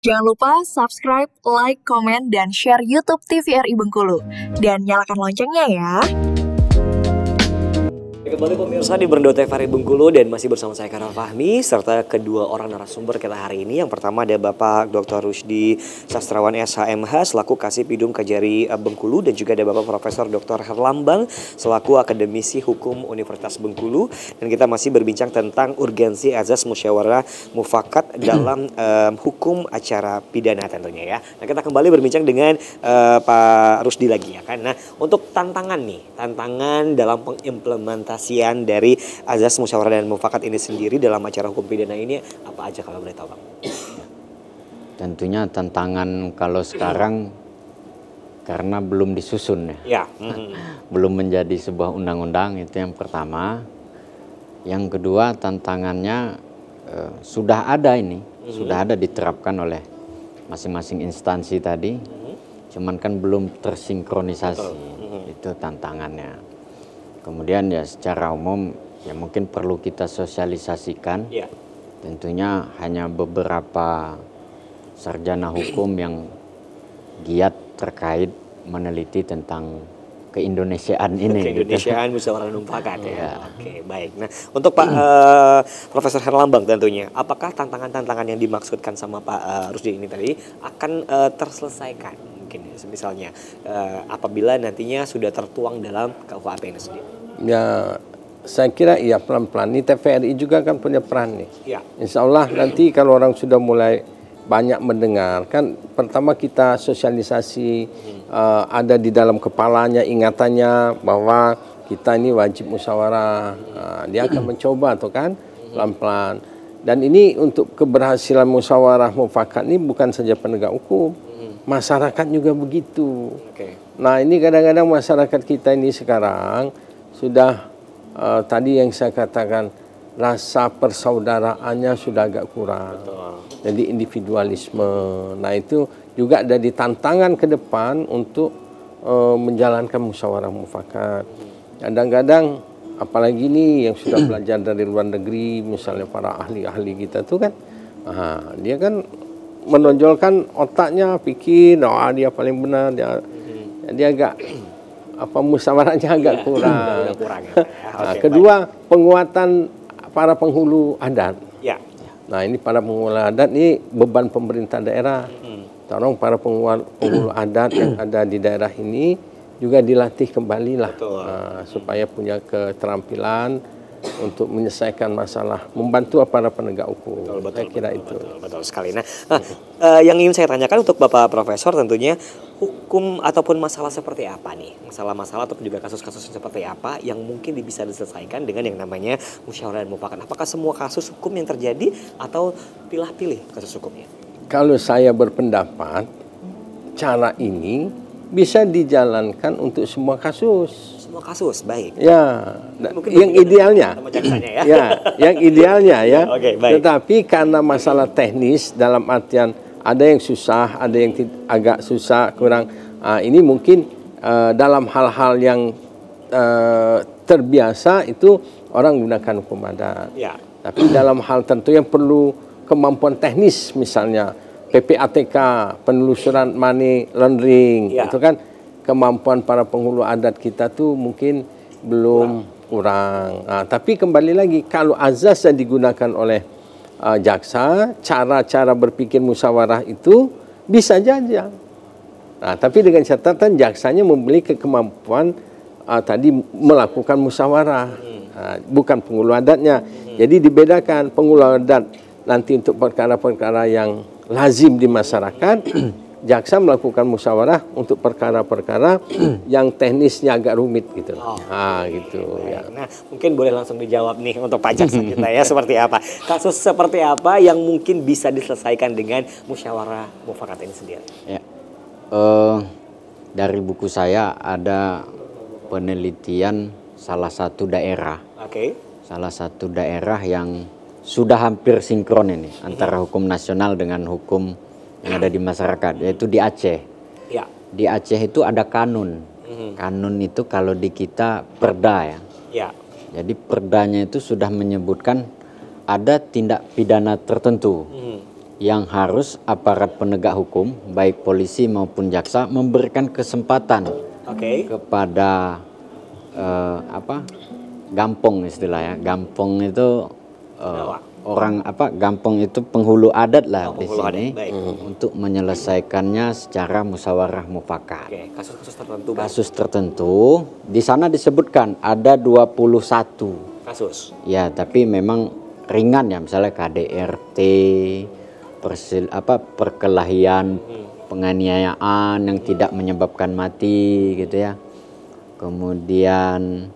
Jangan lupa subscribe, like, komen, dan share YouTube TVRI Bengkulu. Dan nyalakan loncengnya ya. Kembali pemirsa di Berndo TVRI Bengkulu dan masih bersama saya Karel Fahmi serta kedua orang narasumber kita hari ini. Yang pertama ada Bapak Dr. Rusdi Sastrawan SHMH selaku Kasipidum Kajari Bengkulu dan juga ada Bapak Profesor Dr. Herlambang selaku Akademisi Hukum Universitas Bengkulu, dan kita masih berbincang tentang urgensi azas musyawarah mufakat dalam hukum acara pidana tentunya ya. Nah, kita kembali berbincang dengan Pak Rusdi lagi ya kan. Nah, untuk tantangan dalam pengimplementasian dari azas musyawarah dan mufakat ini sendiri dalam acara hukum pidana ini apa aja kalau boleh tahu, Bang? Tentunya tantangan kalau sekarang karena belum disusun ya. Belum menjadi sebuah undang-undang, itu yang pertama. Yang kedua tantangannya sudah ada sudah ada diterapkan oleh masing-masing instansi tadi. Cuman kan belum tersinkronisasi. Itu tantangannya. Kemudian ya secara umum ya mungkin perlu kita sosialisasikan. Tentunya hanya beberapa sarjana hukum yang giat terkait meneliti tentang keindonesiaan ini. Keindonesiaan musyawarah mufakat ya. Oke, baik. Nah, untuk Pak Profesor Herlambang tentunya, apakah tantangan-tantangan yang dimaksudkan sama Pak Rusdi ini tadi akan terselesaikan? Mungkin misalnya apabila nantinya sudah tertuang dalam KUHP ini sendiri. Ya, saya kira iya pelan-pelan. Ini TVRI juga kan punya peran nih. Ya. Insya Allah nanti kalau orang sudah mulai banyak mendengar, kan pertama kita sosialisasi ada di dalam kepalanya ingatannya bahwa kita ini wajib musyawarah. Dia akan mencoba tuh kan pelan-pelan. Dan ini untuk keberhasilan musyawarah mufakat ini bukan saja penegak hukum, masyarakat juga begitu. Nah ini kadang-kadang masyarakat kita ini sekarang sudah tadi yang saya katakan rasa persaudaraannya sudah agak kurang. Jadi individualisme. Nah itu juga jadi tantangan ke depan untuk menjalankan musyawarah mufakat. Kadang-kadang apalagi ini yang sudah belajar dari luar negeri, misalnya para ahli-ahli kita tuh kan, dia kan menonjolkan otaknya, pikir, dia paling benar, dia agak musyawarahnya agak kurang. Kedua, penguatan para penghulu adat. Nah ini para penghulu adat ini beban pemerintah daerah. Tolong para penghulu adat yang ada di daerah ini juga dilatih kembali lah, supaya punya keterampilan untuk menyelesaikan masalah, membantu para penegak hukum. Saya kira itu. Betul sekali. Nah, yang ingin saya tanyakan untuk Bapak Profesor tentunya hukum ataupun masalah seperti apa nih? Masalah-masalah ataupun juga kasus-kasus seperti apa yang mungkin bisa diselesaikan dengan yang namanya musyawarah dan mufakat? Apakah semua kasus hukum yang terjadi atau pilih-pilih kasus hukumnya? Kalau saya berpendapat cara ini bisa dijalankan untuk semua kasus. Semua kasus, baik. Ya, yang idealnya. Yang idealnya ya. Tetapi karena masalah teknis dalam artian ada yang susah, ada yang agak susah, kurang. Ini mungkin dalam hal-hal yang terbiasa itu orang gunakan hukum adat. Tapi dalam hal tentu yang perlu kemampuan teknis, misalnya PPATK, penelusuran money laundering, itu kan kemampuan para penghulu adat kita tuh mungkin belum kurang. Tapi kembali lagi, kalau azas yang digunakan oleh jaksa, cara-cara berpikir musyawarah itu bisa saja. Tapi dengan catatan jaksanya memiliki kemampuan tadi melakukan musyawarah, bukan penghulu adatnya. Jadi dibedakan penghulu adat nanti untuk perkara-perkara yang lazim di masyarakat. Jaksa melakukan musyawarah untuk perkara-perkara yang teknisnya agak rumit gitu. Gitu ya. Nah, mungkin boleh langsung dijawab nih untuk Pak Jaksa kita ya, seperti apa? Kasus seperti apa yang mungkin bisa diselesaikan dengan musyawarah mufakat ini sendiri? Ya. Dari buku saya ada penelitian salah satu daerah. Salah satu daerah yang sudah hampir sinkron ini antara hukum nasional dengan hukum yang ada di masyarakat, yaitu di Aceh. Di Aceh itu ada kanun. Kanun itu kalau di kita perda ya. Jadi perdanya itu sudah menyebutkan ada tindak pidana tertentu yang harus aparat penegak hukum, baik polisi maupun jaksa, memberikan kesempatan kepada gampong istilahnya. Gampong itu gampong itu penghulu adat lah di sini untuk menyelesaikannya secara musyawarah mufakat. Kasus-kasus tertentu. Kasus tertentu di sana disebutkan ada 21 kasus. Ya, tapi memang ringan ya, misalnya KDRT, perkelahian, penganiayaan yang tidak menyebabkan mati gitu ya. Kemudian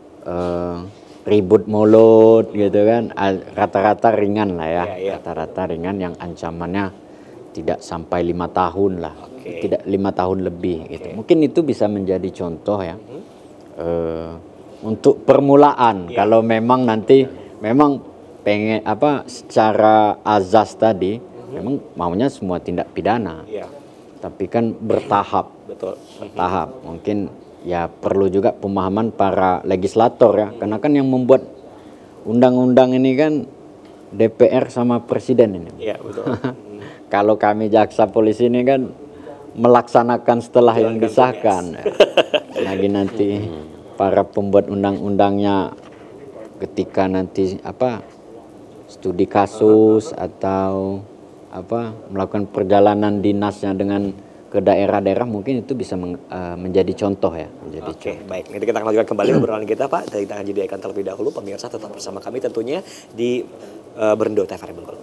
ribut mulut gitu kan, rata-rata ringan lah ya, rata-rata ringan yang ancamannya tidak sampai 5 tahun lah, tidak 5 tahun lebih gitu. Mungkin itu bisa menjadi contoh ya untuk permulaan. Kalau memang nanti memang pengen secara azas tadi memang maunya semua tindak pidana, tapi kan bertahap. Bertahap. Mungkin ya perlu juga pemahaman para legislator ya, karena kan yang membuat undang-undang ini kan DPR sama presiden ini. Iya, betul. Kalau kami jaksa polisi ini kan melaksanakan setelah yang disahkan. Lagi nanti para pembuat undang-undangnya ketika nanti studi kasus atau melakukan perjalanan dinasnya dengan ke daerah-daerah, mungkin itu bisa menjadi contoh ya. Baik. Nanti kita akan lanjutkan kembali obrolan kita, Pak. Kita akan jadikan terlebih dahulu. Pemirsa tetap bersama kami tentunya di Berendo TVRI Bengkulu.